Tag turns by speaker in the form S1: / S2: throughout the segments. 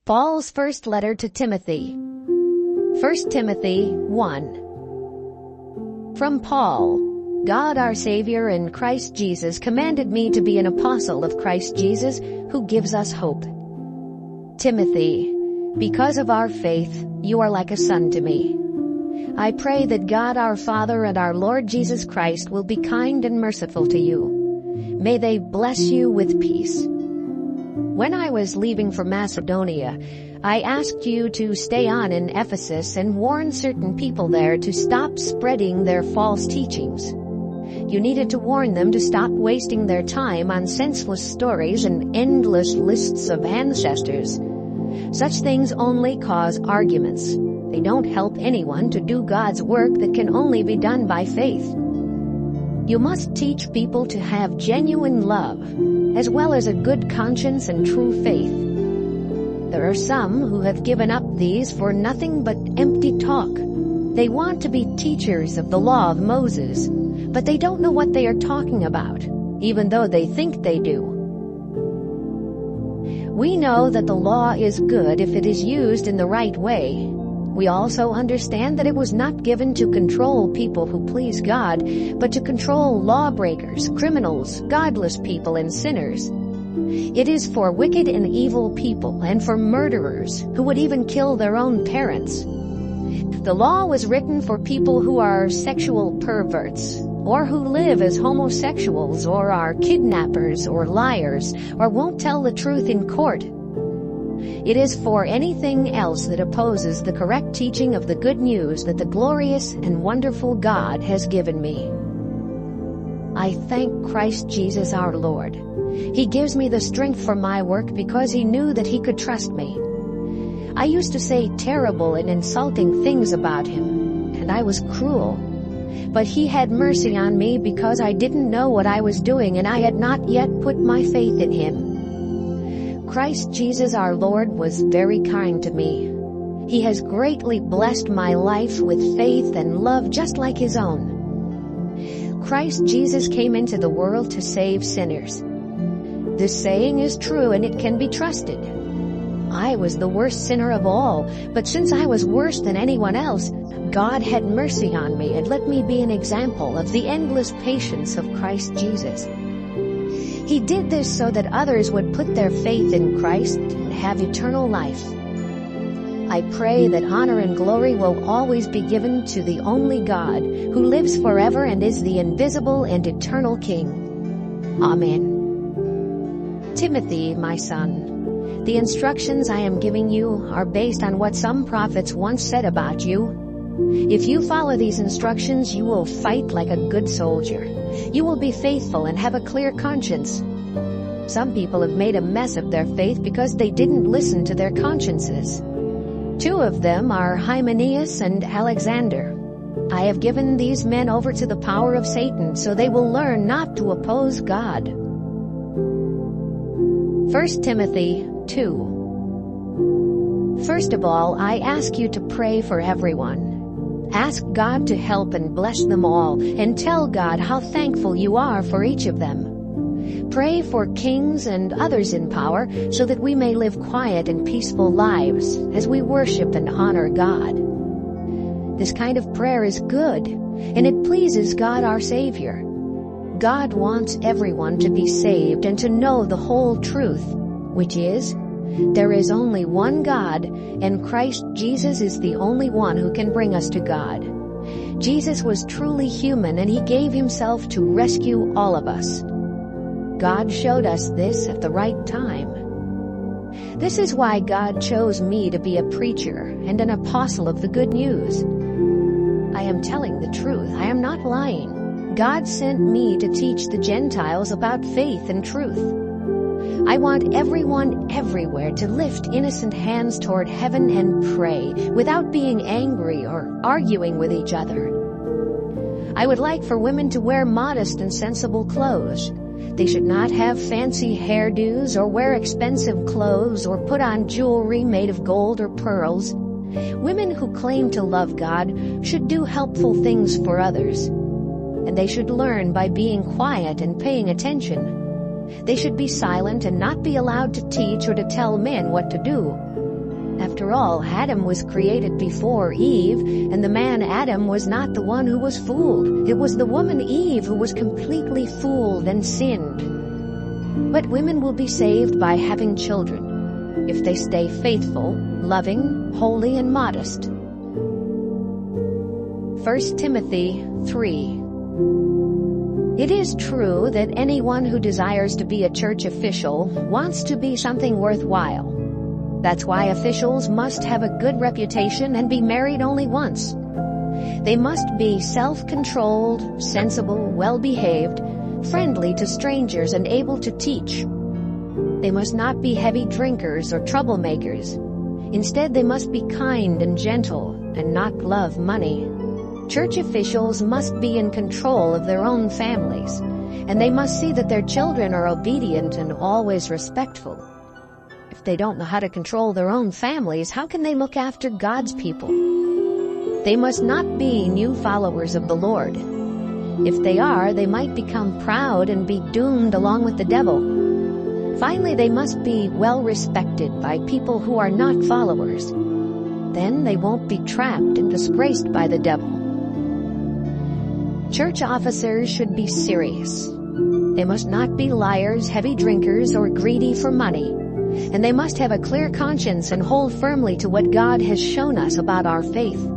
S1: Paul's first letter to Timothy. 1 Timothy 1. From Paul, God our Savior and Christ Jesus commanded me to be an apostle of Christ Jesus, who gives us hope. Timothy, because of our faith, you are like a son to me. I pray that God our Father and our Lord Jesus Christ will be kind and merciful to you. May they bless you with peace. When I was leaving for Macedonia, I asked you to stay on in Ephesus and warn certain people there to stop spreading their false teachings. You needed to warn them to stop wasting their time on senseless stories and endless lists of ancestors. Such things only cause arguments. They don't help anyone to do God's work that can only be done by faith. You must teach people to have genuine love, as well as a good conscience and true faith. There are some who have given up these for nothing but empty talk. They want to be teachers of the law of Moses, but they don't know what they are talking about, even though they think they do. We know that the law is good if it is used in the right way. We also understand that it was not given to control people who please God, but to control lawbreakers, criminals, godless people, and sinners. It is for wicked and evil people and for murderers who would even kill their own parents. The law was written for people who are sexual perverts, or who live as homosexuals, or are kidnappers or liars, or won't tell the truth in court. It is for anything else that opposes the correct teaching of the good news that the glorious and wonderful God has given me. I thank Christ Jesus our Lord. He gives me the strength for my work because He knew that He could trust me. I used to say terrible and insulting things about Him, and I was cruel. But He had mercy on me because I didn't know what I was doing and I had not yet put my faith in Him. Christ Jesus our Lord was very kind to me. He has greatly blessed my life with faith and love just like His own. Christ Jesus came into the world to save sinners. This saying is true and it can be trusted. I was the worst sinner of all, but since I was worse than anyone else, God had mercy on me and let me be an example of the endless patience of Christ Jesus. He did this so that others would put their faith in Christ and have eternal life. I pray that honor and glory will always be given to the only God, who lives forever and is the invisible and eternal King. Amen. Timothy, my son, the instructions I am giving you are based on what some prophets once said about you. If you follow these instructions, you will fight like a good soldier. You will be faithful and have a clear conscience. Some people have made a mess of their faith because they didn't listen to their consciences. Two of them are Hymenaeus and Alexander. I have given these men over to the power of Satan so they will learn not to oppose God. 1 Timothy 2. First of all, I ask you to pray for everyone. Ask God to help and bless them all, and tell God how thankful you are for each of them. Pray for kings and others in power so that we may live quiet and peaceful lives as we worship and honor God. This kind of prayer is good, and it pleases God our Savior. God wants everyone to be saved and to know the whole truth, which is, there is only one God, and Christ Jesus is the only one who can bring us to God. Jesus was truly human, and He gave Himself to rescue all of us. God showed us this at the right time. This is why God chose me to be a preacher and an apostle of the good news. I am telling the truth. I am not lying. God sent me to teach the Gentiles about faith and truth. I want everyone everywhere to lift innocent hands toward heaven and pray without being angry or arguing with each other. I would like for women to wear modest and sensible clothes. They should not have fancy hairdos or wear expensive clothes or put on jewelry made of gold or pearls. Women who claim to love God should do helpful things for others. And they should learn by being quiet and paying attention. They should be silent and not be allowed to teach or to tell men what to do. After all, Adam was created before Eve, and the man Adam was not the one who was fooled. It was the woman Eve who was completely fooled and sinned. But women will be saved by having children, if they stay faithful, loving, holy, and modest. 1 Timothy 3. It is true that anyone who desires to be a church official wants to be something worthwhile. That's why officials must have a good reputation and be married only once. They must be self-controlled, sensible, well-behaved, friendly to strangers, and able to teach. They must not be heavy drinkers or troublemakers. Instead, they must be kind and gentle and not love money. Church officials must be in control of their own families, and they must see that their children are obedient and always respectful. If they don't know how to control their own families, how can they look after God's people? They must not be new followers of the Lord. If they are, they might become proud and be doomed along with the devil. Finally, they must be well respected by people who are not followers. Then they won't be trapped and disgraced by the devil. Church officers should be serious. They must not be liars, heavy drinkers, or greedy for money. And they must have a clear conscience and hold firmly to what God has shown us about our faith.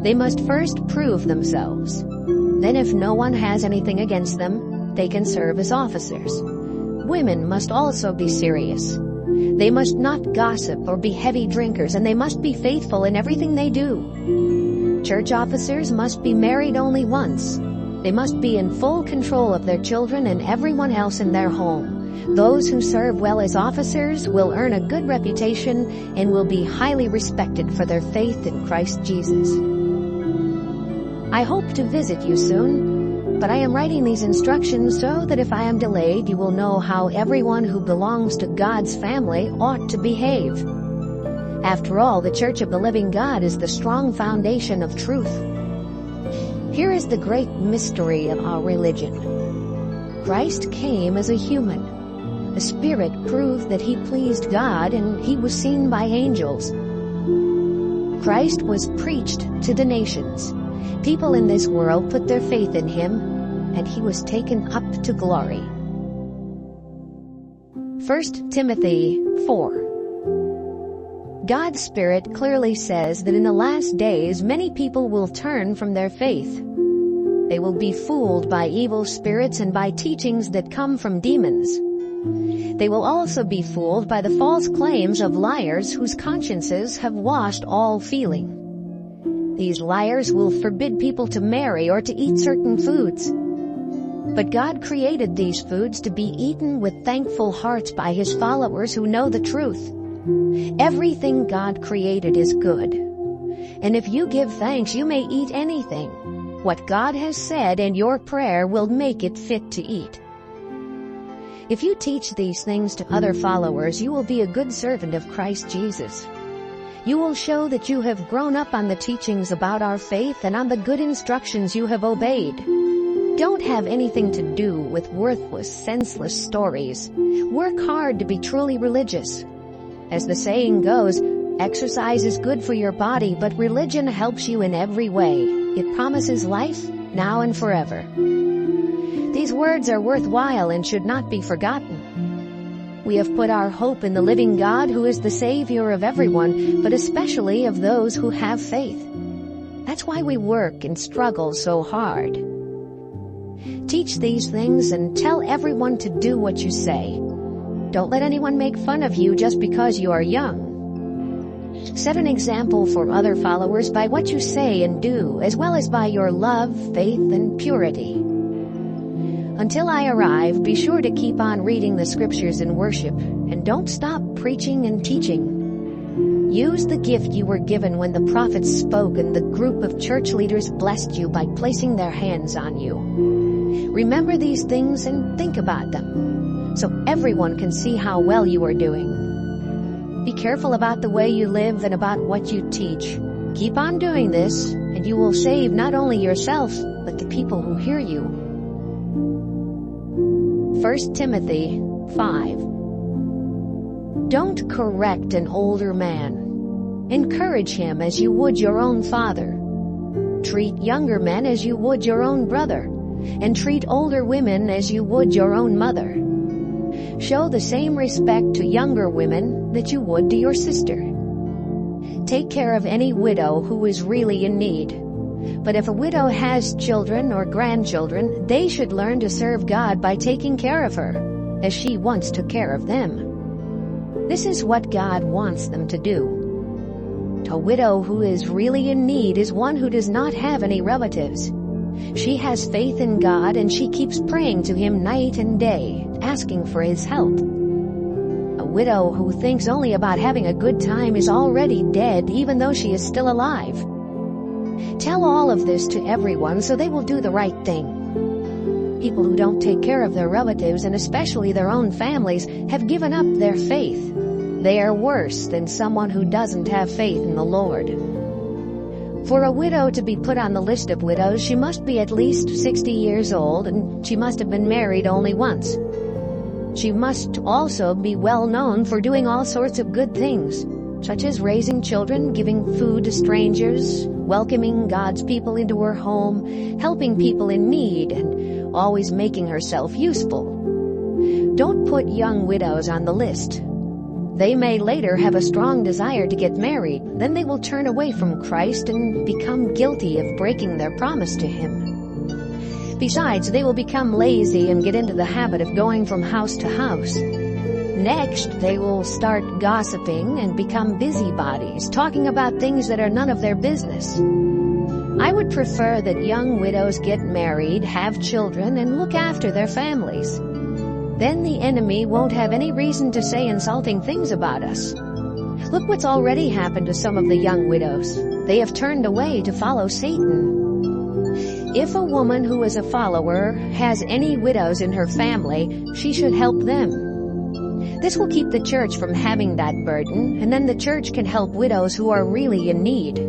S1: They must first prove themselves. Then, if no one has anything against them, they can serve as officers. Women must also be serious. They must not gossip or be heavy drinkers, and they must be faithful in everything they do. Church officers must be married only once. They must be in full control of their children and everyone else in their home. Those who serve well as officers will earn a good reputation and will be highly respected for their faith in Christ Jesus. I hope to visit you soon, but I am writing these instructions so that if I am delayed, you will know how everyone who belongs to God's family ought to behave. After all, the Church of the Living God is the strong foundation of truth. Here is the great mystery of our religion. Christ came as a human. The Spirit proved that he pleased God, and he was seen by angels. Christ was preached to the nations. People in this world put their faith in him, and he was taken up to glory. 1 Timothy 4. God's Spirit clearly says that in the last days many people will turn from their faith. They will be fooled by evil spirits and by teachings that come from demons. They will also be fooled by the false claims of liars whose consciences have washed all feeling. These liars will forbid people to marry or to eat certain foods. But God created these foods to be eaten with thankful hearts by his followers who know the truth. Everything God created is good. And if you give thanks, you may eat anything. What God has said and your prayer will make it fit to eat. If you teach these things to other followers, you will be a good servant of Christ Jesus. You will show that you have grown up on the teachings about our faith and on the good instructions you have obeyed. Don't have anything to do with worthless, senseless stories. Work hard to be truly religious. As the saying goes, exercise is good for your body, but religion helps you in every way. It promises life, now and forever. These words are worthwhile and should not be forgotten. We have put our hope in the living God, who is the Savior of everyone, but especially of those who have faith. That's why we work and struggle so hard. Teach these things and tell everyone to do what you say. Don't let anyone make fun of you just because you are young. Set an example for other followers by what you say and do, as well as by your love, faith, and purity. Until I arrive, be sure to keep on reading the scriptures in worship, and don't stop preaching and teaching. Use the gift you were given when the prophets spoke and the group of church leaders blessed you by placing their hands on you. Remember these things and think about them, so everyone can see how well you are doing. Be careful about the way you live and about what you teach. Keep on doing this, and you will save not only yourself, but the people who hear you. 1 Timothy 5. Don't correct an older man. Encourage him as you would your own father. Treat younger men as you would your own brother, and treat older women as you would your own mother. Show the same respect to younger women that you would to your sister. Take care of any widow who is really in need. But if a widow has children or grandchildren, they should learn to serve God by taking care of her, as she once took care of them. This is what God wants them to do. A widow who is really in need is one who does not have any relatives. She has faith in God and she keeps praying to Him night and day, asking for His help. A widow who thinks only about having a good time is already dead, even though she is still alive. Tell all of this to everyone so they will do the right thing. People who don't take care of their relatives, and especially their own families, have given up their faith. They are worse than someone who doesn't have faith in the Lord. For a widow to be put on the list of widows, she must be at least 60 years old, and she must have been married only once. She must also be well known for doing all sorts of good things, such as raising children, giving food to strangers, welcoming God's people into her home, helping people in need, and always making herself useful. Don't put young widows on the list. They may later have a strong desire to get married, then they will turn away from Christ and become guilty of breaking their promise to Him. Besides, they will become lazy and get into the habit of going from house to house. Next, they will start gossiping and become busybodies, talking about things that are none of their business. I would prefer that young widows get married, have children, and look after their families. Then the enemy won't have any reason to say insulting things about us. Look what's already happened to some of the young widows. They have turned away to follow Satan. If a woman who is a follower has any widows in her family, she should help them. This will keep the church from having that burden, and then the church can help widows who are really in need.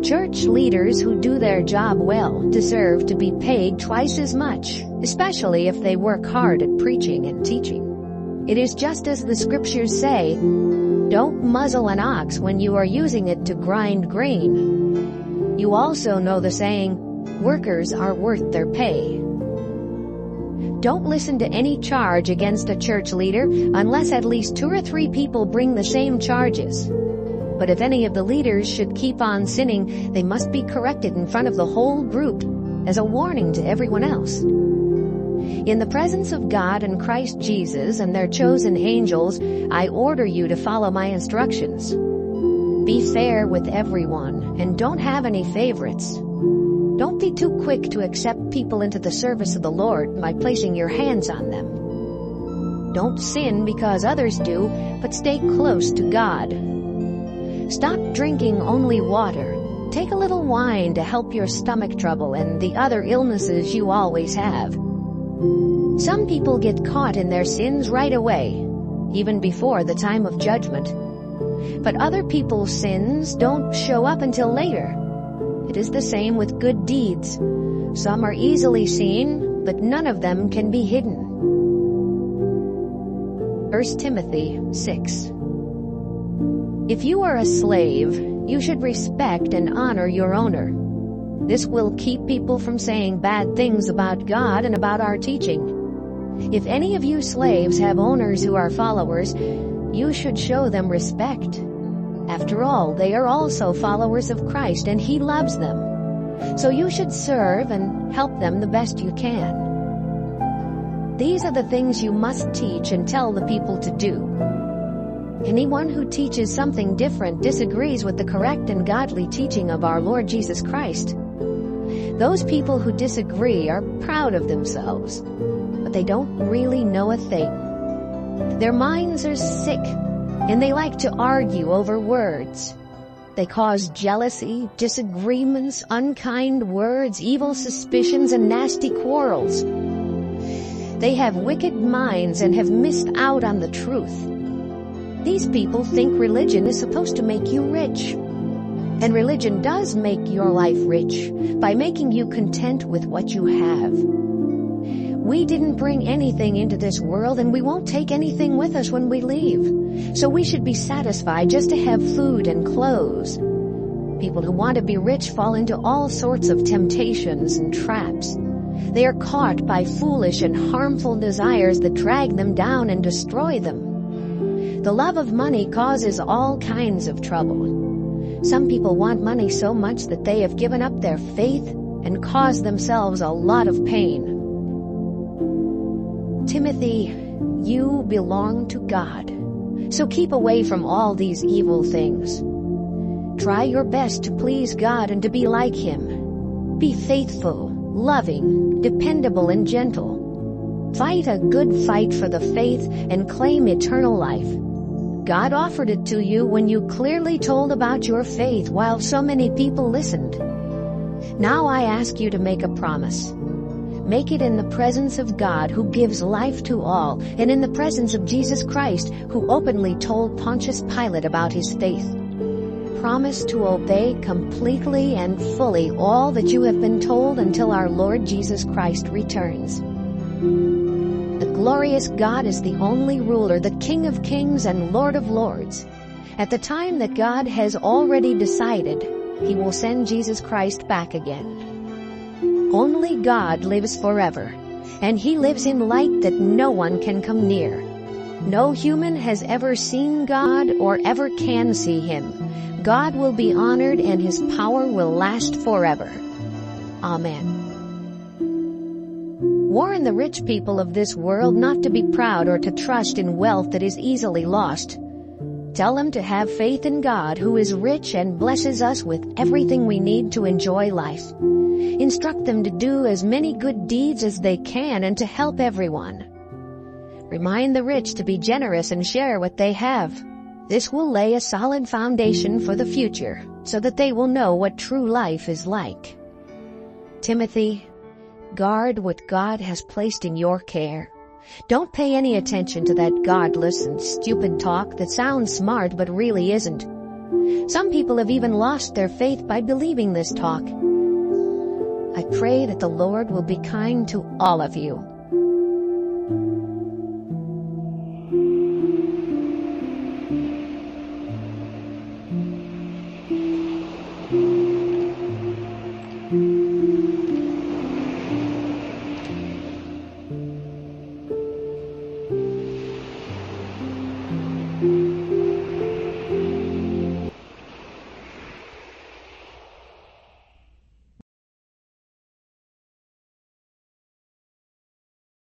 S1: Church leaders who do their job well deserve to be paid twice as much, especially if they work hard at preaching and teaching. It is just as the scriptures say, "Don't muzzle an ox when you are using it to grind grain." You also know the saying, "Workers are worth their pay." Don't listen to any charge against a church leader unless at least 2 or 3 people bring the same charges. But if any of the leaders should keep on sinning, they must be corrected in front of the whole group as a warning to everyone else. In the presence of God and Christ Jesus and their chosen angels, I order you to follow my instructions. Be fair with everyone and don't have any favorites. Don't be too quick to accept people into the service of the Lord by placing your hands on them. Don't sin because others do, but stay close to God. Stop drinking only water. Take a little wine to help your stomach trouble and the other illnesses you always have. Some people get caught in their sins right away, even before the time of judgment. But other people's sins don't show up until later. It is the same with good deeds. Some are easily seen, but none of them can be hidden. 1 Timothy 6. If you are a slave, you should respect and honor your owner. This will keep people from saying bad things about God and about our teaching. If any of you slaves have owners who are followers, you should show them respect. After all, they are also followers of Christ and He loves them. So you should serve and help them the best you can. These are the things you must teach and tell the people to do. Anyone who teaches something different disagrees with the correct and godly teaching of our Lord Jesus Christ. Those people who disagree are proud of themselves, but they don't really know a thing. Their minds are sick, and they like to argue over words. They cause jealousy, disagreements, unkind words, evil suspicions, and nasty quarrels. They have wicked minds and have missed out on the truth. These people think religion is supposed to make you rich. And religion does make your life rich by making you content with what you have. We didn't bring anything into this world, and we won't take anything with us when we leave. So we should be satisfied just to have food and clothes. People who want to be rich fall into all sorts of temptations and traps. They are caught by foolish and harmful desires that drag them down and destroy them. The love of money causes all kinds of trouble. Some people want money so much that they have given up their faith and caused themselves a lot of pain. Timothy, you belong to God. So keep away from all these evil things. Try your best to please God and to be like Him. Be faithful, loving, dependable, and gentle. Fight a good fight for the faith and claim eternal life. God offered it to you when you clearly told about your faith while so many people listened. Now I ask you to make a promise. Make it in the presence of God, who gives life to all, and in the presence of Jesus Christ, who openly told Pontius Pilate about his faith. Promise to obey completely and fully all that you have been told until our Lord Jesus Christ returns. The glorious God is the only ruler, the King of kings and Lord of lords. At the time that God has already decided, He will send Jesus Christ back again. Only God lives forever, and He lives in light that no one can come near. No human has ever seen God or ever can see Him. God will be honored and His power will last forever. Amen. Warn the rich people of this world not to be proud or to trust in wealth that is easily lost. Tell them to have faith in God, who is rich and blesses us with everything we need to enjoy life. Instruct them to do as many good deeds as they can and to help everyone. Remind the rich to be generous and share what they have. This will lay a solid foundation for the future, so that they will know what true life is like. Timothy, guard what God has placed in your care. Don't pay any attention to that godless and stupid talk that sounds smart but really isn't. Some people have even lost their faith by believing this talk. I pray that the Lord will be kind to all of you.